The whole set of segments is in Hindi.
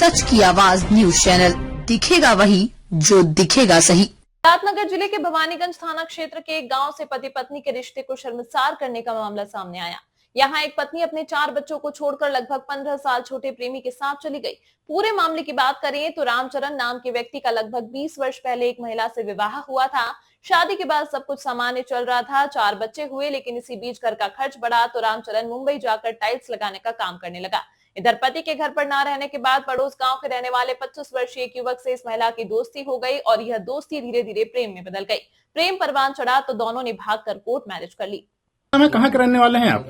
सच की आवाज न्यूज चैनल, दिखेगा वही जो दिखेगा सही। सिद्धार्थनगर जिले के भवानीगंज थाना क्षेत्र के एक गांव से पति पत्नी के रिश्ते को शर्मसार करने का मामला सामने आया। यहां एक पत्नी अपने 4 बच्चों को छोड़कर लगभग 15 साल छोटे प्रेमी के साथ चली गई। पूरे मामले की बात करें तो रामचरण नाम के व्यक्ति का लगभग 20 वर्ष पहले एक महिला से विवाह हुआ था। शादी के बाद सब कुछ सामान्य चल रहा था, 4 बच्चे हुए, लेकिन इसी बीच घर का खर्च बढ़ा तो रामचरण मुंबई जाकर टाइल्स लगाने का काम करने लगा। इधर पति के घर पर न रहने के बाद पड़ोस गांव के रहने वाले 25 वर्षीय एक युवक से इस महिला की दोस्ती हो गई और यह दोस्ती धीरे धीरे प्रेम में बदल गई। प्रेम परवान चढ़ा तो दोनों ने भागकर कोर्ट मैरिज कर ली। कहाँ के रहने वाले हैं आप?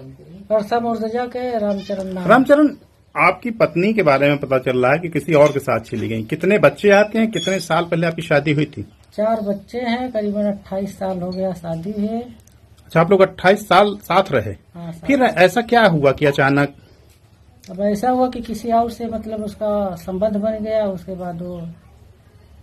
परसा मुर्तजा के रामचरण नाम। रामचरण, आपकी पत्नी के बारे में पता चल रहा है कि किसी और के साथ चली गई। कितने बच्चे आपके हैं? कितने साल पहले आपकी शादी हुई थी? 4 बच्चे हैं, करीबन 28 साल हो गया शादी है। अच्छा, आप लोग 28 साल साथ रहे? हाँ, फिर ऐसा क्या हुआ कि अचानक? अब ऐसा हुआ कि किसी और से मतलब उसका संबंध बन गया, उसके बाद वो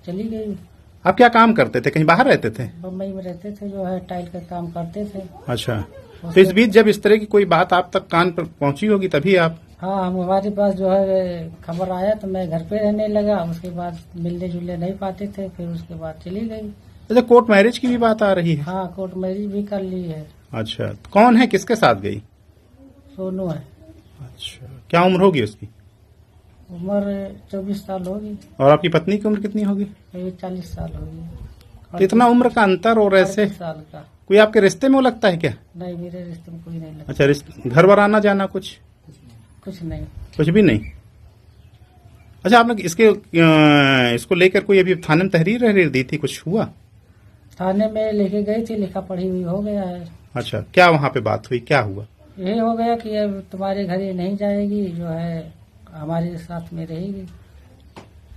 चली गई। आप क्या काम करते थे? कहीं बाहर रहते थे? बम्बई में रहते थे, जो है टाइल का काम करते थे। अच्छा, तो इस बीच जब इस तरह की कोई बात आप तक कान पर पहुंची होगी तभी आप? हाँ, हमारे पास जो है खबर आया तो मैं घर पे रहने लगा। उसके बाद मिलने जुलने नहीं पाते थे, फिर उसके बाद चली गई। अच्छा, कोर्ट मैरिज की भी बात आ रही है? हाँ, कोर्ट मैरिज भी कर ली है। अच्छा, तो कौन है, किसके साथ गई? सोनू है। अच्छा, क्या उम्र होगी उसकी? उम्र 24 साल होगी। और आपकी पत्नी की उम्र कितनी होगी? 40 साल होगी। तो इतना उम्र का अंतर और ऐसे 38 साल का। कोई आपके रिश्ते में वो लगता है क्या? नहीं, मेरे रिश्ते में कोई नहीं लगता। अच्छा, घर वर आना जाना कुछ नहीं, कुछ भी नहीं। अच्छा, आपने इसको लेकर कोई अभी थाने में तहरीर दी थी? कुछ हुआ? थाने में लेके गई थी, लिखा पढ़ी हुई हो गया है। अच्छा, क्या वहाँ पे बात हुई, क्या हुआ? यही हो गया कि अब तुम्हारे घर ये नहीं जाएगी, जो है हमारे साथ में रहेगी।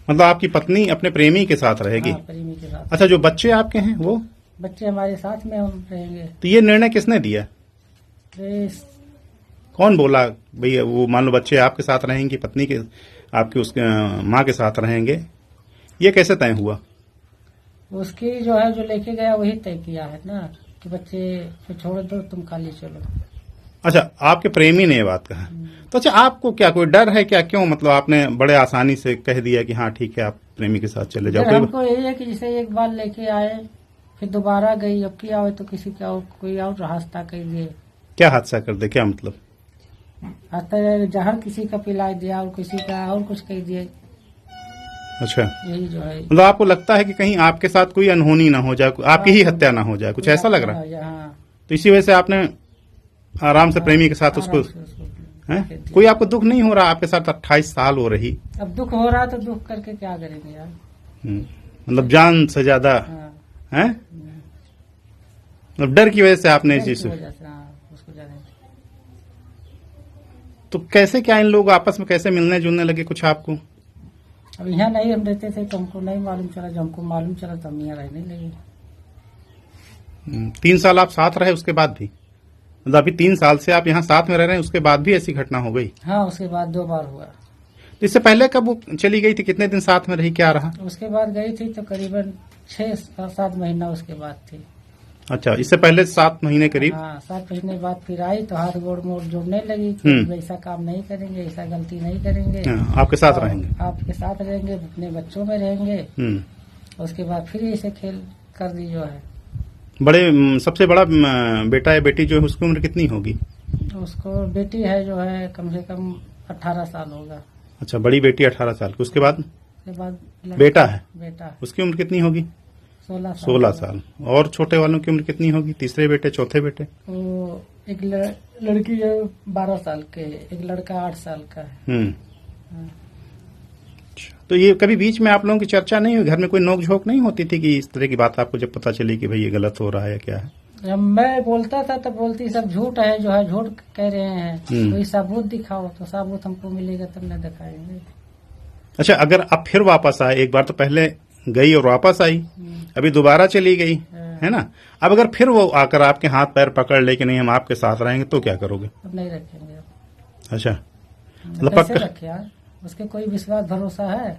मतलब आपकी पत्नी अपने प्रेमी के साथ रहेगी? हाँ, प्रेमी के साथ। अच्छा, जो बच्चे आपके हैं वो? बच्चे हमारे साथ में हम रहेंगे। तो ये निर्णय किसने दिया? कौन बोला भैया? वो मान लो बच्चे आपके साथ रहेंगे, पत्नी के आपके उसके माँ के साथ रहेंगे, ये कैसे तय हुआ? उसकी जो है जो लेके गया वही तय किया है ना कि बच्चे को छोड़ दो, तुम खाली चलो। अच्छा, आपके प्रेमी ने ये बात कहा। तो अच्छा, आपको क्या कोई डर है क्या? क्यों, मतलब आपने बड़े आसानी से कह दिया कि हाँ ठीक है, आप प्रेमी के साथ चले जाओ? हमको यही है कि जैसे एक बार लेके आए, फिर दोबारा गई, अब की आए तो किसी का और कोई और रास्ता कर दिए। क्या हादसा कर दे? क्या मतलब? जहर किसी का पिला दिया और किसी का और कुछ कह दिए। अच्छा, यही जो है। मतलब आपको लगता है कि कहीं आपके साथ कोई अनहोनी ना हो जाए, आपकी ही हत्या ना हो जाए, कुछ ऐसा लग रहा है? हाँ। तो इसी वजह से आपने आराम से प्रेमी के साथ उसको है? कोई आपको दुख नहीं हो रहा? आपके साथ 28 साल हो रही। अब दुख हो रहा तो दुख करके क्या करेंगे यार। मतलब जान से ज्यादा है? मतलब डर की वजह से आपने इस चीज तो कैसे, क्या इन लोग आपस में कैसे मिलने जुलने लगे कुछ आपको? अब यहाँ नहीं हम रहते थे तो हमको नहीं मालूम चला, जब हमको मालूम चला तो हम यहाँ रहने लगे। 3 साल आप साथ रहे, उसके बाद भी? मतलब अभी 3 साल से आप यहाँ साथ में रह रहे हैं, उसके बाद भी ऐसी घटना हो गई? हाँ, उसके बाद 2 बार हुआ। तो इससे पहले कब वो चली गई थी? कितने दिन साथ में रही, क्या रहा? उसके बाद गई थी तो करीबन 6-7 महीना उसके बाद थी। अच्छा, इससे पहले 7 महीने करीब? हाँ, 7 महीने बाद फिर आई तो हाथ गोड़ मोड़ जोड़ने लगी। ऐसा काम नहीं करेंगे, ऐसा गलती नहीं करेंगे। आपके साथ रहेंगे? आपके साथ रहेंगे, अपने बच्चों में रहेंगे। उसके बाद फिर ऐसे खेल कर दी जो है। सबसे बड़ा बेटा या बेटी जो है उसकी उम्र कितनी होगी? उसको बेटी है जो है कम से कम 18 साल होगा। अच्छा, बड़ी बेटी 18 साल की। उसके बाद बेटा है? बेटा, उसकी उम्र कितनी होगी? 16 साल। और छोटे वालों की उम्र कितनी होगी? तीसरे बेटे, चौथे बेटे? वो एक लड़की है 12 साल के, एक लड़का 8 साल का है। तो ये कभी बीच में आप लोगों की चर्चा नहीं हुई? घर में कोई नोक झोंक नहीं होती थी कि इस तरह की बात आपको जब पता चली कि भाई ये गलत हो रहा है, क्या है? जब मैं बोलता था तो बोलती सब झूठ है, जो है झूठ कह रहे हैं, कोई सबूत दिखाओ। तो सबूत हमको मिलेगा तब न दिखाएंगे। अच्छा, अगर आप फिर वापस आए, एक बार तो पहले गई और वापस आई, अभी दोबारा चली गई है ना? अब अगर फिर वो आकर आपके हाथ पैर पकड़ ले कि नहीं हम आपके साथ रहेंगे, तो क्या करोगे? अब नहीं रखेंगे। अच्छा, मतलब कैसे रखे यार? उसके कोई विश्वास भरोसा है?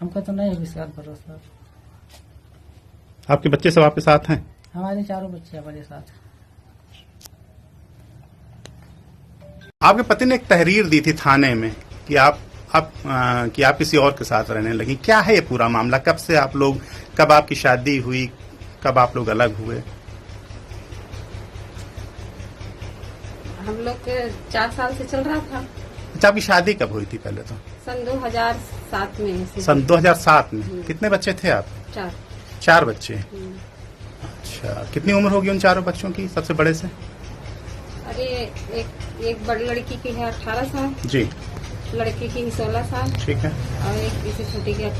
हमको तो नहीं विश्वास भरोसा। आपके बच्चे सब आपके साथ हैं? हमारे 4 बच्चे हमारे साथ। आपके पति ने एक तहरीर दी थी थाने में कि आप कि आप किसी और के साथ रहने लगी, क्या है ये पूरा मामला? कब से आप लोग, कब आपकी शादी हुई, कब आप लोग अलग हुए? हम लोग 4 साल से चल रहा था। अच्छा, आपकी शादी कब हुई थी? पहले तो सन 2007 में। सन 2007 में। कितने बच्चे थे आप? 4। 4 बच्चे। अच्छा, कितनी उम्र होगी उन चारों बच्चों की, सबसे बड़े से? अरे एक बड़ी लड़की की है 18 साल जी। लड़के की 16 साल ठीक है। और एक इसे छोटी की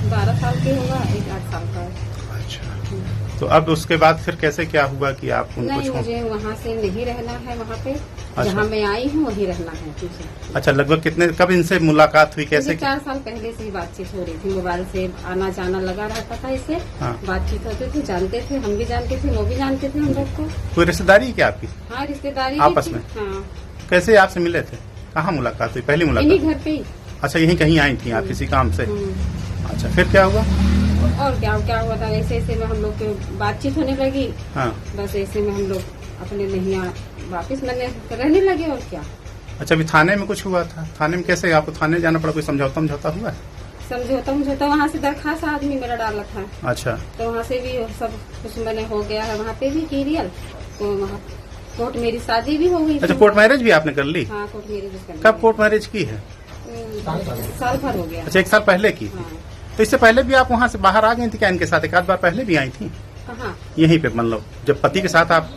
12 साल की होगा, एक 8 साल का है। अच्छा, तो अब उसके बाद फिर कैसे क्या हुआ कि आप उनको नहीं, मुझे वहाँ से नहीं रहना है, वहाँ पे जहाँ मैं आई हूँ वहीं रहना है मुझे। अच्छा, लगभग कितने, कब इनसे मुलाकात हुई, कैसे? 4 साल पहले से ही बातचीत हो रही थी, मोबाइल से आना जाना लगा रहता था इससे। हाँ। बातचीत होती थी, जानते थे, हम भी जानते थे, वो भी जानते थे हम लोग को। कोई रिश्तेदारी है क्या आपकी? हाँ, रिश्तेदारी आपस भी में? थी। हाँ, कैसे आपसे मिले थे? कहाँ मुलाकात हुई, पहली इन्हीं मुलाकात? घर पे ही। अच्छा, यहीं कहीं आई थी आप किसी काम से? अच्छा, फिर क्या हुआ? और क्या हुआ था, ऐसे ऐसे में हम लोग की बातचीत होने लगी। हाँ। बस ऐसे में हम लोग अपने नहीं वापिस मैंने रहने लगे, और क्या। अच्छा, अभी थाने में कुछ हुआ था? थाने में कैसे आपको थाने जाना पड़ा? कोई समझौता हुआ? समझौता वहाँ से दरखास्त आदमी मेरा डाला था। अच्छा। तो वहाँ से भी सब कुछ मैंने हो गया है, वहाँ पे भी क्लियर। तो वहाँ कोर्ट मेरी शादी भी हो गई। अच्छा, कोर्ट मैरिज भी आपने कर ली? हाँ, कोर्ट मैरिज। कब कोर्ट मैरिज की है? साल भर हो गया। अच्छा, 1 साल पहले की। हाँ। तो इससे पहले भी आप वहाँ से बाहर आ गई थी क्या? इनके साथ एक आध बार पहले भी आई थी? हाँ, यहीं पे, मतलब जब पति के साथ आप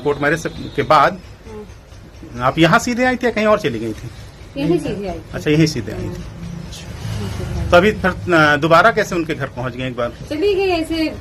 कोर्ट मैरिज के बाद आप यहाँ सीधे आई थी या कहीं और चली गई थी? यही सीधे आई। अच्छा, यहीं सीधे आई थी। तो अभी फिर दोबारा कैसे उनके घर पहुँच गए? एक बार चली गई ऐसे,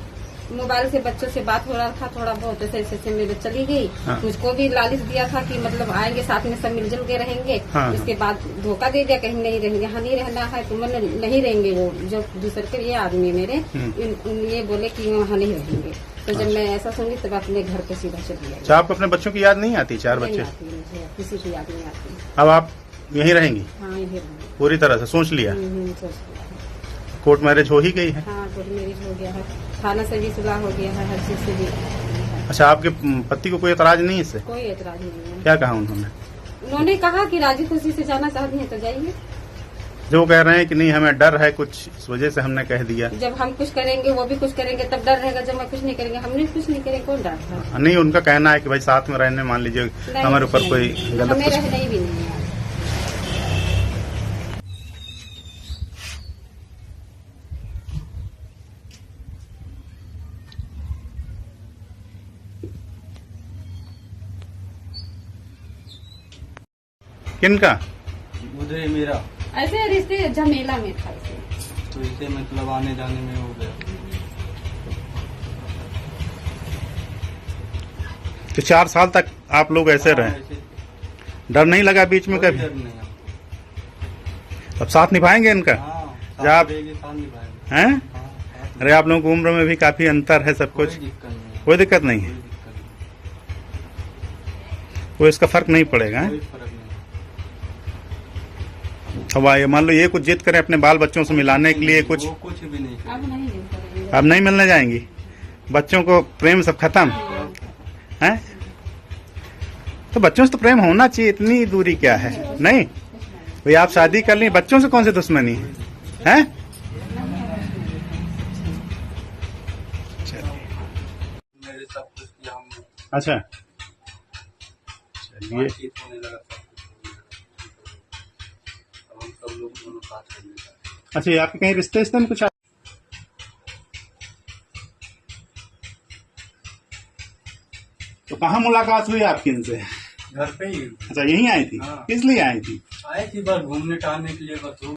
मोबाइल से बच्चों से बात हो रहा था थोड़ा बहुत, ऐसे मेरे चली गई। हाँ। मुझको भी लालच दिया था कि मतलब आएंगे साथ में, सब मिलजुल के रहेंगे। हाँ। उसके बाद धोखा दे दिया, कहीं नहीं रहेंगे, यहाँ नहीं रहना है, तुम नहीं रहेंगे। वो जो दूसरे के ये आदमी मेरे ये बोले कि वहाँ नहीं रहेंगे। तो जब मैं ऐसा सुनी तब अपने घर पे सीधा चली गई। अच्छा, आपको अपने बच्चों की याद नहीं आती? 4 नहीं बच्चे। आती मुझे, किसी की याद नहीं आती। अब आप यहीं रहेंगी? हाँ, यही रहेंगे। पूरी तरह से सोच लिया? सोच लिया है। कोर्ट मैरिज हो ही गई है? हाँ, कोर्ट मैरिज हो गया है, थाना से भी सुलह हो गया है, हर चीज से भी है। अच्छा, आपके पति को कोई एतराज नहीं है इससे? कोई एतराज नहीं है। क्या कहा उन्होंने? उन्होंने कहा कि राजी खुशी से जाना चाहती हैं तो जाइए। जो कह रहे हैं कि नहीं हमें डर है कुछ, इस वजह से हमने कह दिया। जब हम कुछ करेंगे वो भी कुछ करेंगे, तब डर रहेगा। जब मैं कुछ नहीं करेंगे, हमने कुछ नहीं करेंगे, कौन डर है? नहीं, उनका कहना है कि भाई साथ में रहने, मान लीजिए हमारे ऊपर कोई गलत हमें कुछ। रहना ही भी नहीं है। किनका? मुझे मेरा ऐसे रिश्ते झमेला में था ऐसे। तो इसे मतलब आने जाने में हो गया। तो 4 साल तक आप लोग ऐसे रहे? ऐसे डर नहीं लगा बीच में कोई कभी? डर नहीं है। अब साथ निभाएंगे इनका? हाँ, जब साथ आप रहेगी, साथ निभाएंगे। हैं? हाँ, साथ अरे, आप लोगों की उम्र में भी काफी अंतर है, सब कोई कुछ। दिक्कत नहीं है। कोई दिक्कत नहीं है? कोई दिक्कत नहीं, कोई इसका फर्क नहीं पड़ेगा? हैं? कोई फर्क नहीं। अब आइए, मान लो ये कुछ जिद करें अपने बाल बच्चों से मिलाने के लिए, कुछ वो कुछ भी नहीं अब नहीं मिल करेंगे। अब नहीं मिलने जाएंगी? बच्चों को प्रेम सब खत्म है? तो बच्चों से तो प्रेम होना चाहिए, इतनी दूरी क्या है? नहीं भाई, आप शादी कर ली, बच्चों से कौन सी दुश्मनी है? मेरे सब कुछ किया हमने, अच्छा, चलिए। बातचीत होने लगा सब कुछ। अब हम सब लोग दोनों साथ रहने लगे। अच्छा, ये आपके कहीं रिश्ते में कुछ तो कहाँ मुलाकात हुई आपकी इनसे? घर पे ही। अच्छा, यहीं आई थी? हाँ। किस लिए आई थी? आए थी बस घूमने टहलने के लिए, बस